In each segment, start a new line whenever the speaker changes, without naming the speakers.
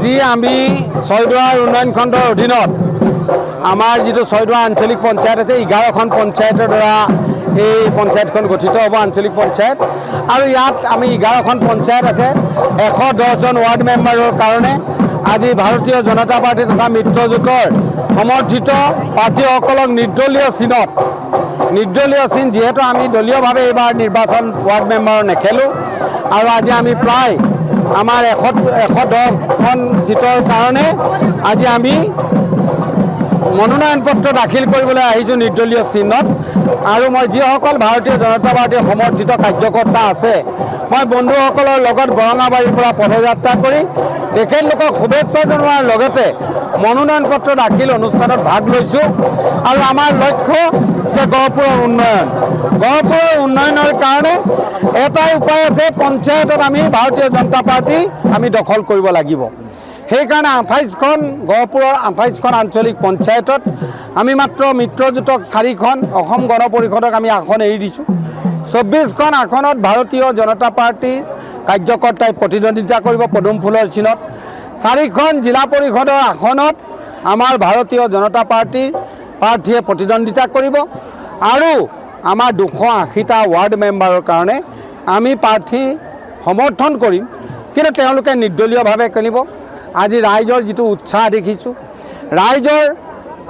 যি আমি ছয়দুৱাৰ উন্নয়ন খণ্ডৰ অধীনত আমাৰ যিটো ছয়দুৱাৰ আঞ্চলিক পঞ্চায়ত আছে 11খন পঞ্চায়তৰ দ্বাৰা এই পঞ্চায়তখন গঠিত হ'ব আঞ্চলিক পঞ্চায়ত আৰু ইয়াত আমি 11খন পঞ্চায়ত আছে 110জন ৱাৰ্ড মেম্বাৰৰ কাৰণে আজি ভাৰতীয় জনতা পাৰ্টি তথা মিত্ৰজোঁটৰ সমৰ্থিত প্ৰাৰ্থীসকলক নিৰ্দলীয় চিন যিহেতু আমি দলীয়ভাৱে এইবাৰ নিৰ্বাচন ৱাৰ্ড মেম্বাৰ নেখেলোঁ আৰু আজি আমি প্ৰায় আমাৰ 110খন সিটৰ কাৰণে আজি আমি মনোনয়ন পত্ৰ দাখিল কৰিবলৈ আহিছোঁ নিৰ্দলীয় চিহ্নত আৰু মই যিসকল ভাৰতীয় জনতা পাৰ্টিৰ সমৰ্থিত কাৰ্যকৰ্তা আছে মই বন্ধুসকলৰ লগত বৰঙাবাৰীৰ পৰা পদযাত্ৰা কৰি তেখেতলোকক শুভেচ্ছা জনোৱাৰ লগতে মনোনয়ন পত্ৰ দাখিল অনুষ্ঠানত ভাগ লৈছোঁ আৰু আমাৰ লক্ষ্য যে গহপুৰৰ উন্নয়নৰ কাৰণে এটাই উপায় আছে পঞ্চায়তত আমি ভাৰতীয় জনতা পাৰ্টি আমি দখল কৰিব লাগিব সেইকাৰণে 28খন গহপুৰৰ 28খন আঞ্চলিক পঞ্চায়তত আমি মাত্ৰ মিত্ৰজোঁটক 4খন অসম গণ পৰিষদক আমি আসন এৰি দিছোঁ 24খন আসনত ভাৰতীয় জনতা পাৰ্টিৰ কাৰ্যকৰ্তাই প্ৰতিদ্বন্দ্বিতা কৰিব পদুম ফুলৰ চিনত 4খন জিলা পৰিষদৰ আসনত আমাৰ ভাৰতীয় জনতা পাৰ্টিৰ প্ৰাৰ্থীয়ে প্ৰতিদ্বন্দ্বিতা কৰিব আৰু আমাৰ 280টা ৱাৰ্ড মেম্বাৰৰ কাৰণে আমি প্ৰাৰ্থী সমৰ্থন কৰিম কিন্তু তেওঁলোকে নিৰ্দলীয়ভাৱে খেলিব আজি ৰাইজৰ যিটো উৎসাহ দেখিছোঁ ৰাইজৰ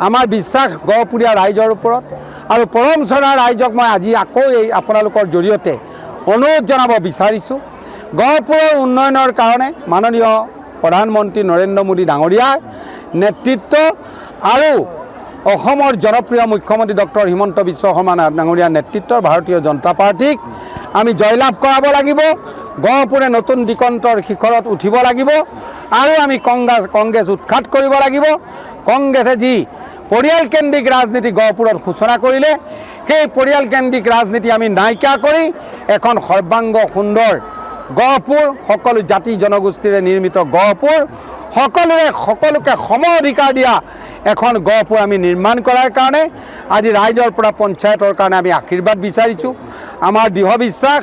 আমাৰ বিশ্বাস গহপুৰীয়া ৰাইজৰ ওপৰত আৰু পৰম শ্ৰদ্ধা ৰাইজক মই আজি আকৌ এই আপোনালোকৰ জৰিয়তে অনুৰোধ জনাব বিচাৰিছোঁ গহপুৰৰ উন্নয়নৰ কাৰণে মাননীয় প্ৰধানমন্ত্ৰী নৰেন্দ্ৰ মোদী ডাঙৰীয়াৰ নেতৃত্ব আৰু অসমৰ জনপ্ৰিয় মুখ্যমন্ত্ৰী ডক্টৰ হিমন্ত বিশ্ব শৰ্মা ডাঙৰীয়াৰ নেতৃত্বৰ ভাৰতীয় জনতা পাৰ্টিক আমি জয়লাভ কৰাব লাগিব গহপুৰে নতুন দিগন্তৰ শিখৰত উঠিব লাগিব আৰু আমি কংগ্ৰেছ উৎখাত কৰিব লাগিব কংগ্ৰেছে যি পৰিয়ালকেন্দ্ৰিক ৰাজনীতি গহপুৰত সূচনা কৰিলে সেই পৰিয়ালকেন্দ্ৰিক ৰাজনীতি আমি নাইকিয়া কৰি এখন সৰ্বাংগ সুন্দৰ গহপুৰ সকলো জাতি জনগোষ্ঠীৰে নিৰ্মিত গহপুৰ সকলোকে সম অধিকাৰ দিয়া এখন গহপুৰ আমি নিৰ্মাণ কৰাৰ কাৰণে আজি ৰাইজৰ পৰা পঞ্চায়তৰ কাৰণে আমি আশীৰ্বাদ বিচাৰিছোঁ আমাৰ দৃঢ় বিশ্বাস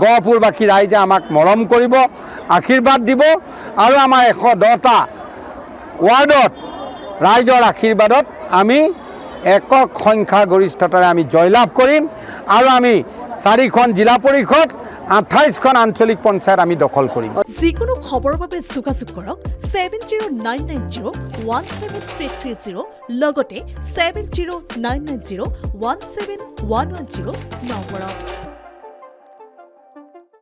গহপুৰবাসী ৰাইজে আমাক মৰম কৰিব আশীৰ্বাদ দিব আৰু আমাৰ 110টা ৱাৰ্ডত ৰাইজৰ আশীৰ্বাদত আমি একক সংখ্যাগৰিষ্ঠতাৰে আমি জয়লাভ কৰিম আৰু আমি 4খন জিলা পৰিষদ 28খন আঞ্চলিক পঞ্চায়ত আমি দখল কৰিম
যিকোনো খবৰৰ বাবে যোগাযোগ কৰক 7099017330 লগতে 7099017110 নম্বৰত